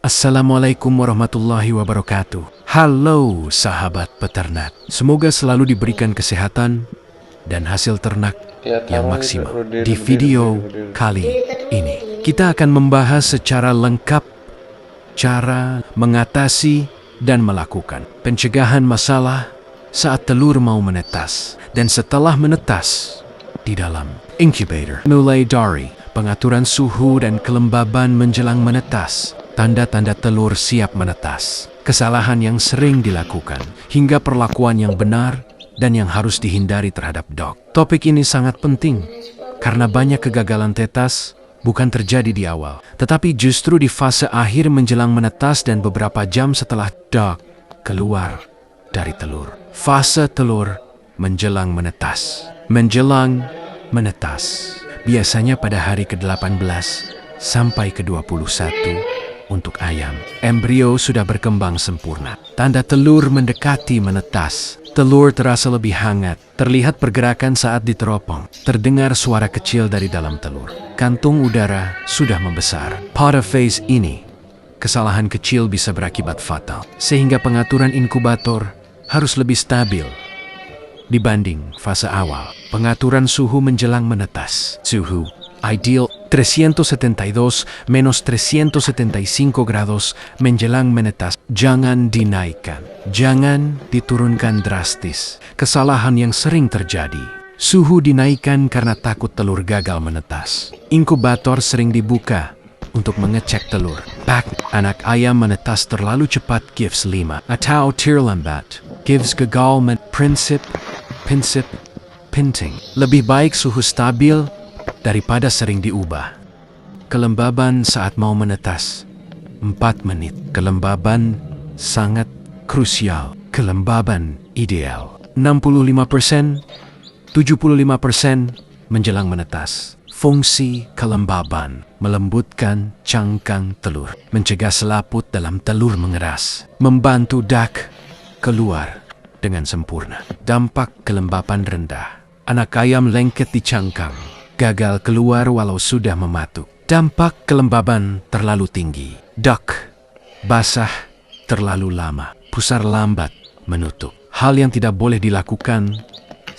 Assalamualaikum warahmatullahi wabarakatuh. Halo sahabat peternak. Semoga selalu diberikan kesehatan dan hasil ternak yang maksimal. Di video kali ini, kita akan membahas secara lengkap cara mengatasi dan melakukan pencegahan masalah saat telur mau menetas dan setelah menetas di dalam incubator. Mulai dari pengaturan suhu dan kelembaban menjelang menetas, tanda-tanda telur siap menetas, kesalahan yang sering dilakukan, hingga perlakuan yang benar dan yang harus dihindari terhadap dog. Topik ini sangat penting karena banyak kegagalan tetas bukan terjadi di awal, tetapi justru di fase akhir menjelang menetas dan beberapa jam setelah dog keluar dari telur. Fase telur menjelang menetas. Menjelang menetas biasanya pada hari ke-18 sampai ke-21 untuk ayam. Embrio sudah berkembang sempurna. Tanda telur mendekati menetas. Telur terasa lebih hangat. Terlihat pergerakan saat diteropong. Terdengar suara kecil dari dalam telur. Kantung udara sudah membesar. Pada phase ini, kesalahan kecil bisa berakibat fatal. Sehingga pengaturan inkubator harus lebih stabil dibanding fase awal. Pengaturan suhu menjelang menetas. Suhu ideal 372 menos 375 grados menjelang menetas. Jangan dinaikkan, jangan diturunkan drastis. Kesalahan yang sering terjadi. Suhu dinaikkan karena takut telur gagal menetas. Inkubator sering dibuka untuk mengecek telur. Anak ayam menetas terlalu cepat gives 5 atau terlambat gives gagal prinsip pinting. Lebih baik suhu stabil daripada sering diubah. Kelembaban saat mau menetas 4 menit. Kelembaban sangat krusial. Kelembaban ideal 65%, 75% menjelang menetas. Fungsi kelembaban melembutkan cangkang telur, mencegah selaput dalam telur mengeras, membantu dak keluar dengan sempurna. Dampak kelembapan rendah. Anak ayam lengket di cangkang, gagal keluar walau sudah mematuk. Dampak kelembaban terlalu tinggi. Dak basah terlalu lama, pusar lambat menutup. Hal yang tidak boleh dilakukan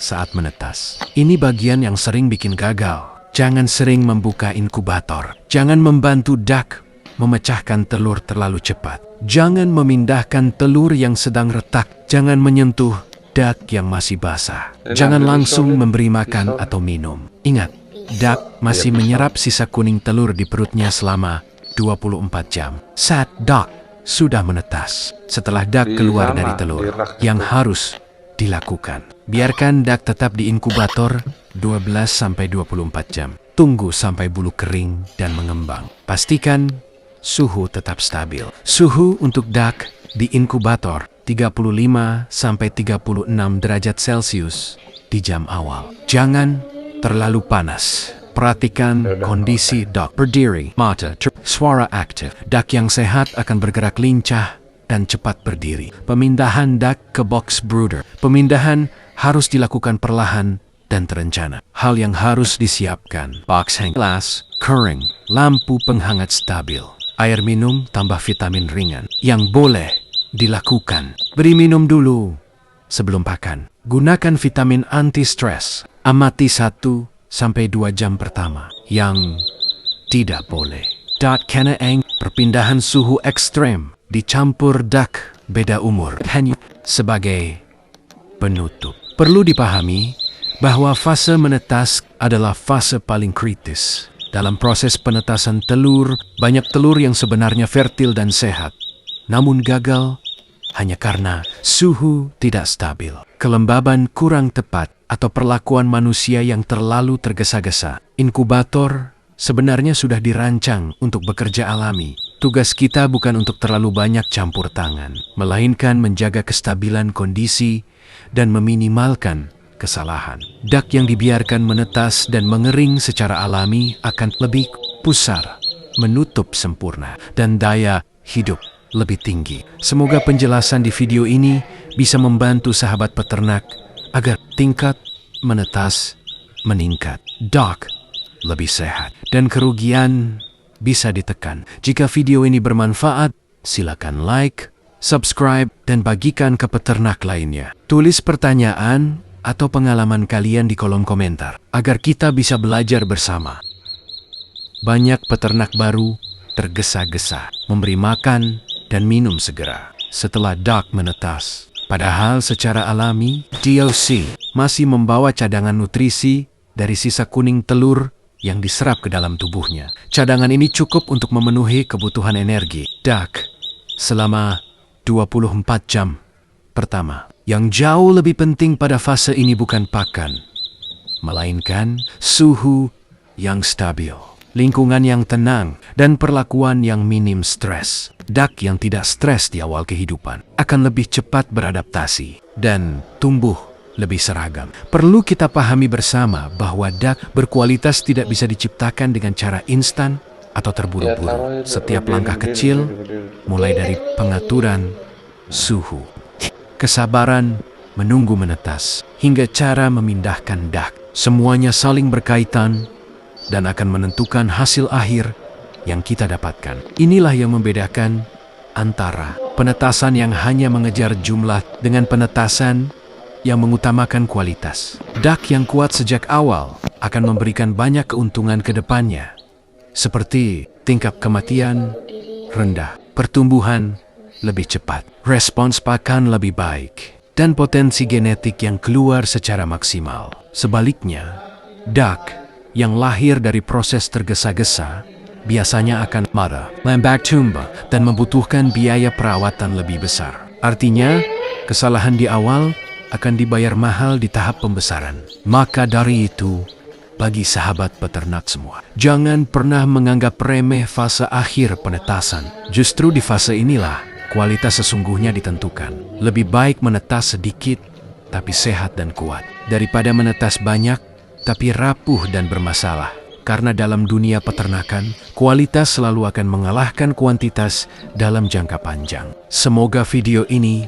saat menetas. Ini bagian yang sering bikin gagal. Jangan sering membuka inkubator. Jangan membantu dak memecahkan telur terlalu cepat. Jangan memindahkan telur yang sedang retak. Jangan menyentuh dak yang masih basah. Jangan langsung memberi makan atau minum. Ingat, dak masih menyerap sisa kuning telur di perutnya selama 24 jam. Saat dak sudah menetas, setelah dak keluar dari telur, yang harus dilakukan, biarkan dak tetap di inkubator 12-24 jam. Tunggu sampai bulu kering dan mengembang. Pastikan suhu tetap stabil. Suhu untuk dak di inkubator 35-36 derajat Celcius di jam awal. Jangan terlalu panas. Perhatikan kondisi dak. Berdiri, mata, suara aktif. Dak yang sehat akan bergerak lincah dan cepat berdiri. Pemindahan dak ke box brooder. Pemindahan harus dilakukan perlahan dan terencana. Hal yang harus disiapkan: box hang glass, kering, lampu penghangat stabil, air minum tambah vitamin ringan. Yang boleh dilakukan: beri minum dulu sebelum pakan. Gunakan vitamin anti-stres. Amati 1-2 jam pertama. Yang tidak boleh: kena perpindahan suhu ekstrem, dicampur dak beda umur. Hanya sebagai penutup, perlu dipahami bahwa fase menetas adalah fase paling kritis. Dalam proses penetasan telur, banyak telur yang sebenarnya fertil dan sehat, namun gagal hanya karena suhu tidak stabil, kelembaban kurang tepat, atau perlakuan manusia yang terlalu tergesa-gesa. Inkubator sebenarnya sudah dirancang untuk bekerja alami. Tugas kita bukan untuk terlalu banyak campur tangan, melainkan menjaga kestabilan kondisi dan meminimalkan kesalahan. Dak yang dibiarkan menetas dan mengering secara alami akan lebih pusar, menutup sempurna, dan daya hidup lebih tinggi. Semoga penjelasan di video ini bisa membantu sahabat peternak agar tingkat menetas meningkat, dak lebih sehat, dan kerugian bisa ditekan. Jika video ini bermanfaat, silakan like, subscribe, dan bagikan ke peternak lainnya. Tulis pertanyaan atau pengalaman kalian di kolom komentar, agar kita bisa belajar bersama. Banyak peternak baru tergesa-gesa memberi makan dan minum segera setelah duck menetas. Padahal secara alami, DOC masih membawa cadangan nutrisi dari sisa kuning telur yang diserap ke dalam tubuhnya. Cadangan ini cukup untuk memenuhi kebutuhan energi duck selama 24 jam pertama. Yang jauh lebih penting pada fase ini bukan pakan, melainkan suhu yang stabil, lingkungan yang tenang, dan perlakuan yang minim stres. Duck yang tidak stres di awal kehidupan akan lebih cepat beradaptasi dan tumbuh lebih seragam. Perlu kita pahami bersama bahwa duck berkualitas tidak bisa diciptakan dengan cara instan atau terburu-buru. Setiap langkah kecil, mulai dari pengaturan suhu, kesabaran menunggu menetas, hingga cara memindahkan duck, semuanya saling berkaitan dan akan menentukan hasil akhir yang kita dapatkan. Inilah yang membedakan antara penetasan yang hanya mengejar jumlah dengan penetasan yang mengutamakan kualitas. Duck yang kuat sejak awal akan memberikan banyak keuntungan ke depannya, seperti tingkat kematian rendah, pertumbuhan lebih cepat, respons pakan lebih baik, dan potensi genetik yang keluar secara maksimal. Sebaliknya, duck yang lahir dari proses tergesa-gesa biasanya akan marah, lambat tumbuh, dan membutuhkan biaya perawatan lebih besar. Artinya, kesalahan di awal akan dibayar mahal di tahap pembesaran. Maka dari itu, bagi sahabat peternak semua, jangan pernah menganggap remeh fase akhir penetasan. Justru di fase inilah kualitas sesungguhnya ditentukan. Lebih baik menetas sedikit tapi sehat dan kuat, daripada menetas banyak tapi rapuh dan bermasalah. Karena dalam dunia peternakan, kualitas selalu akan mengalahkan kuantitas dalam jangka panjang. Semoga video ini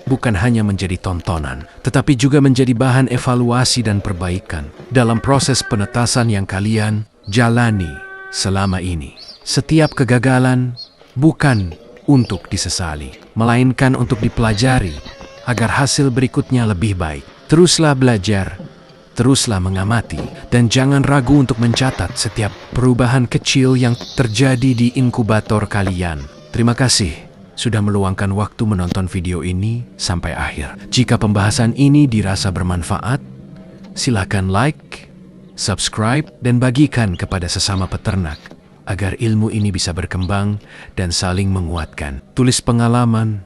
bukan hanya menjadi tontonan, tetapi juga menjadi bahan evaluasi dan perbaikan dalam proses penetasan yang kalian jalani selama ini. Setiap kegagalan bukan untuk disesali, melainkan untuk dipelajari agar hasil berikutnya lebih baik. Teruslah belajar, teruslah mengamati, dan jangan ragu untuk mencatat setiap perubahan kecil yang terjadi di inkubator kalian. Terima kasih sudah meluangkan waktu menonton video ini sampai akhir. Jika pembahasan ini dirasa bermanfaat, silakan like, subscribe, dan bagikan kepada sesama peternak agar ilmu ini bisa berkembang dan saling menguatkan. Tulis pengalaman,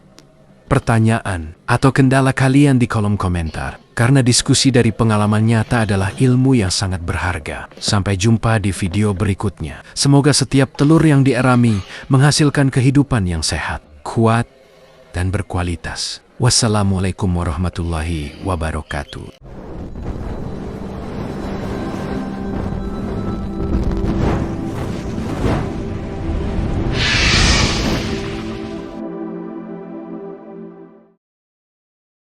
pertanyaan, atau kendala kalian di kolom komentar, karena diskusi dari pengalaman nyata adalah ilmu yang sangat berharga. Sampai jumpa di video berikutnya. Semoga setiap telur yang dierami menghasilkan kehidupan yang sehat, kuat, dan berkualitas. Wassalamualaikum warahmatullahi wabarakatuh.